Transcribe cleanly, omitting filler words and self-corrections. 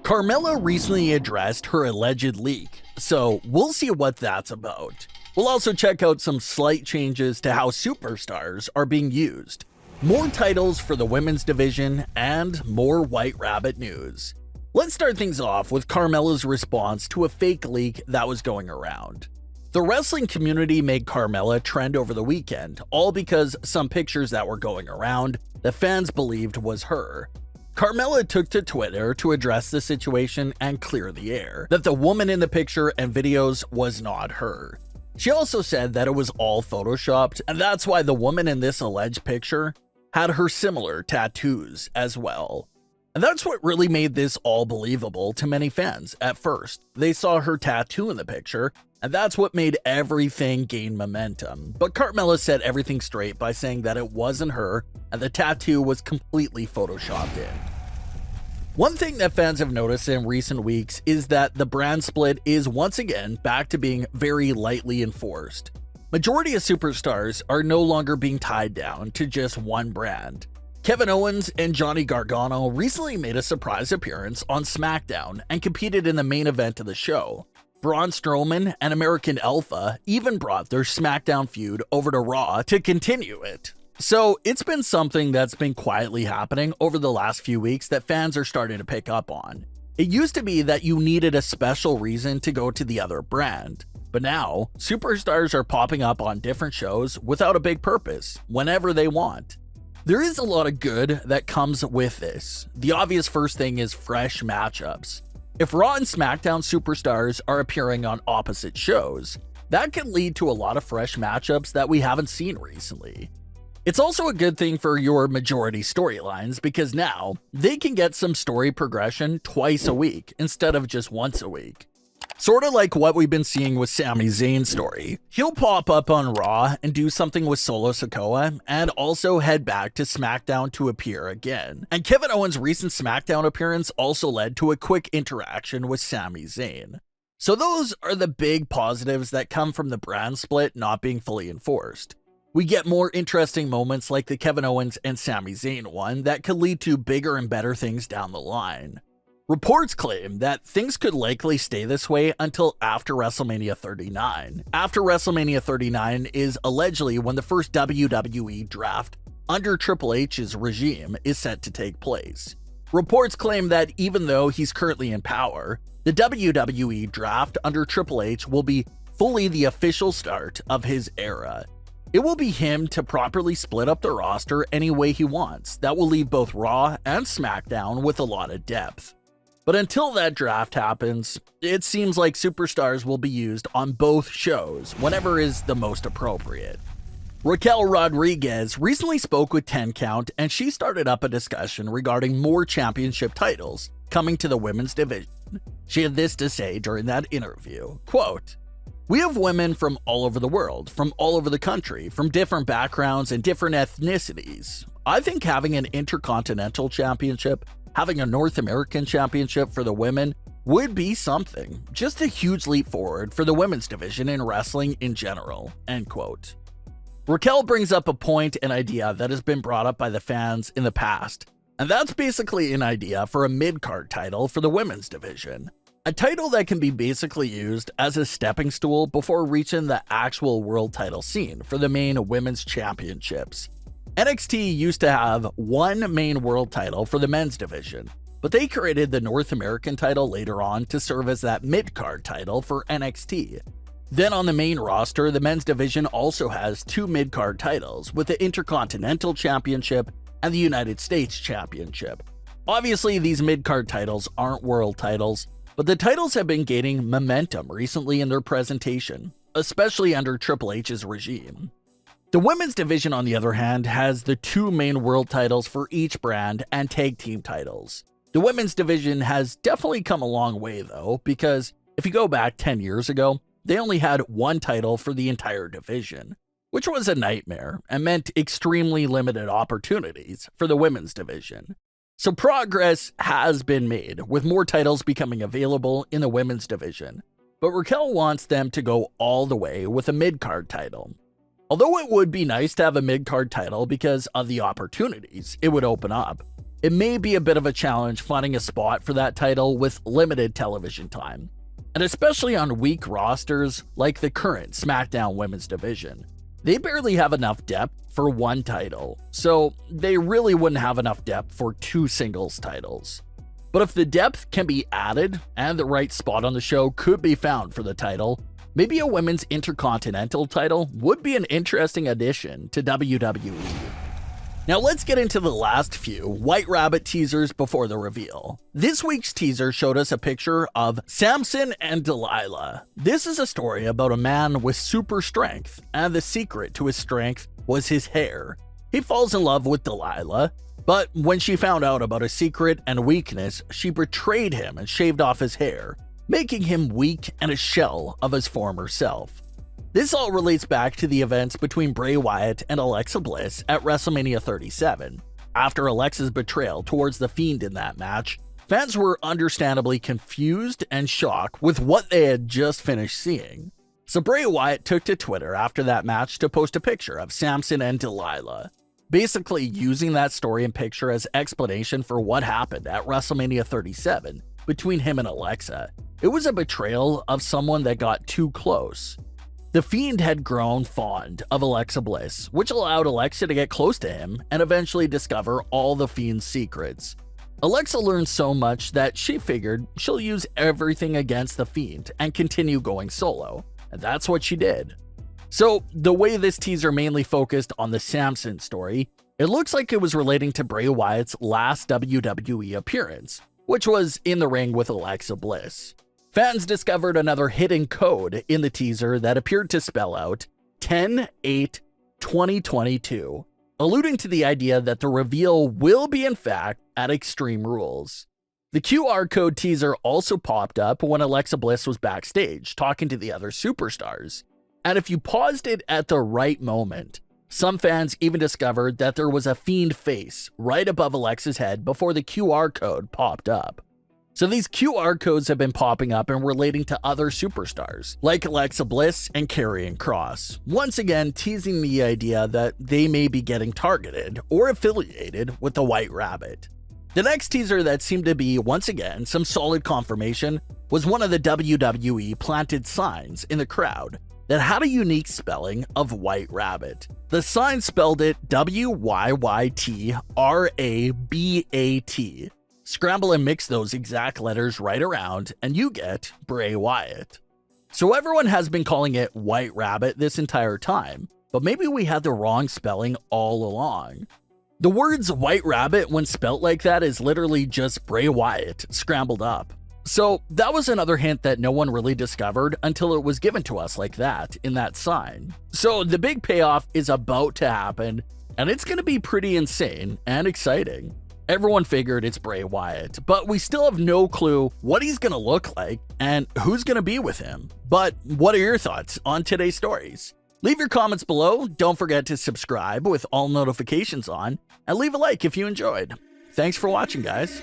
Carmella recently addressed her alleged leak, so we'll see what that's about. We'll also check out some slight changes to how superstars are being used, more titles for the women's division, and more White Rabbit news. Let's start things off with Carmella's response to a fake leak that was going around. The wrestling community made Carmella trend over the weekend, all because some pictures that were going around that fans believed was her. Carmella took to Twitter to address the situation and clear the air, that the woman in the picture and videos was not her. She also said that it was all photoshopped, and that's why the woman in this alleged picture had her similar tattoos as well. And that's what really made this all believable to many fans at first. They saw her tattoo in the picture, and that's what made everything gain momentum. But Carmella set everything straight by saying that it wasn't her, and the tattoo was completely photoshopped in. One thing that fans have noticed in recent weeks is that the brand split is once again back to being very lightly enforced. Majority of superstars are no longer being tied down to just one brand. Kevin Owens and Johnny Gargano recently made a surprise appearance on Smackdown and competed in the main event of the show. Braun Strowman and American Alpha even brought their Smackdown feud over to Raw to continue it. So it's been something that's been quietly happening over the last few weeks that fans are starting to pick up on. It used to be that you needed a special reason to go to the other brand, but now superstars are popping up on different shows without a big purpose, whenever they want. There is a lot of good that comes with this. The obvious first thing is fresh matchups. If Raw and SmackDown superstars are appearing on opposite shows, that can lead to a lot of fresh matchups that we haven't seen recently. It's also a good thing for your majority storylines because now they can get some story progression twice a week instead of just once a week. Sort of like what we've been seeing with Sami Zayn's story. He'll pop up on Raw and do something with Solo Sikoa and also head back to SmackDown to appear again. And Kevin Owens' recent SmackDown appearance also led to a quick interaction with Sami Zayn. So those are the big positives that come from the brand split not being fully enforced. We get more interesting moments like the Kevin Owens and Sami Zayn one that could lead to bigger and better things down the line. Reports claim that things could likely stay this way until after WrestleMania 39. After WrestleMania 39 is allegedly when the first WWE draft under Triple H's regime is set to take place. Reports claim that even though he's currently in power, the WWE draft under Triple H will be fully the official start of his era. It will be him to properly split up the roster any way he wants. That will leave both Raw and SmackDown with a lot of depth. But until that draft happens, it seems like superstars will be used on both shows whenever is the most appropriate. Raquel Rodriguez recently spoke with 10 Count and she started up a discussion regarding more championship titles coming to the women's division. She had this to say during that interview, quote, "We have women from all over the world, from all over the country, from different backgrounds and different ethnicities. I think having an Intercontinental Championship, having a North American Championship for the women would be something. Just a huge leap forward for the women's division in wrestling in general." End quote. Raquel brings up a point and idea that has been brought up by the fans in the past, and that's basically an idea for a mid-card title for the women's division. A title that can be basically used as a stepping stool before reaching the actual world title scene for the main women's championships. NXT used to have one main world title for the men's division, but they created the North American title later on to serve as that mid-card title for NXT. Then on the main roster, the men's division also has two mid-card titles with the Intercontinental Championship and the United States Championship. Obviously, these mid-card titles aren't world titles, but the titles have been gaining momentum recently in their presentation, especially under Triple H's regime. The women's division, on the other hand, has the two main world titles for each brand and tag team titles. The women's division has definitely come a long way though, because if you go back 10 years ago, they only had one title for the entire division, which was a nightmare and meant extremely limited opportunities for the women's division. So progress has been made, with more titles becoming available in the women's division. but Raquel wants them to go all the way with a mid-card title. Although it would be nice to have a mid-card title because of the opportunities it would open up, it may be a bit of a challenge finding a spot for that title with limited television time, and especially on weak rosters like the current Smackdown Women's Division. They barely have enough depth for one title, so they really wouldn't have enough depth for two singles titles. But if the depth can be added and the right spot on the show could be found for the title, maybe a Women's Intercontinental title would be an interesting addition to WWE. Now let's get into the last few White Rabbit teasers before the reveal. This week's teaser showed us a picture of Samson and Delilah. This is a story about a man with super strength, and the secret to his strength was his hair. He falls in love with Delilah, but when she found out about his secret and weakness, she betrayed him and shaved off his hair, making him weak and a shell of his former self. This all relates back to the events between Bray Wyatt and Alexa Bliss at WrestleMania 37. After Alexa's betrayal towards The Fiend in that match, fans were understandably confused and shocked with what they had just finished seeing. So Bray Wyatt took to Twitter after that match to post a picture of Samson and Delilah, basically using that story and picture as explanation for what happened at WrestleMania 37 between him and Alexa. It was a betrayal of someone that got too close. The Fiend had grown fond of Alexa Bliss, which allowed Alexa to get close to him and eventually discover all the Fiend's secrets. Alexa learned so much that she figured she'll use everything against the Fiend and continue going solo, and that's what she did. So, the way this teaser mainly focused on the Samson story, it looks like it was relating to Bray Wyatt's last WWE appearance, which was in the ring with Alexa Bliss. Fans discovered another hidden code in the teaser that appeared to spell out 10/8/2022, alluding to the idea that the reveal will be in fact at Extreme Rules. The QR code teaser also popped up when Alexa Bliss was backstage talking to the other superstars. And if you paused it at the right moment, some fans even discovered that there was a Fiend face right above Alexa's head before the QR code popped up. So these QR codes have been popping up and relating to other superstars, like Alexa Bliss and Karrion Kross, once again teasing the idea that they may be getting targeted or affiliated with the White Rabbit. The next teaser that seemed to be, once again, some solid confirmation was one of the WWE planted signs in the crowd that had a unique spelling of White Rabbit. The sign spelled it WYYTRABAT. Scramble and mix those exact letters right around, and you get Bray Wyatt. So everyone has been calling it White Rabbit this entire time, but maybe we had the wrong spelling all along. The words White Rabbit, when spelt like that, is literally just Bray Wyatt scrambled up. So that was another hint that no one really discovered until it was given to us like that in that sign. So the big payoff is about to happen, and it's going to be pretty insane and exciting. Everyone figured it's Bray Wyatt, but we still have no clue what he's going to look like and who's going to be with him. But what are your thoughts on today's stories? Leave your comments below, don't forget to subscribe with all notifications on, and leave a like if you enjoyed. Thanks for watching, guys.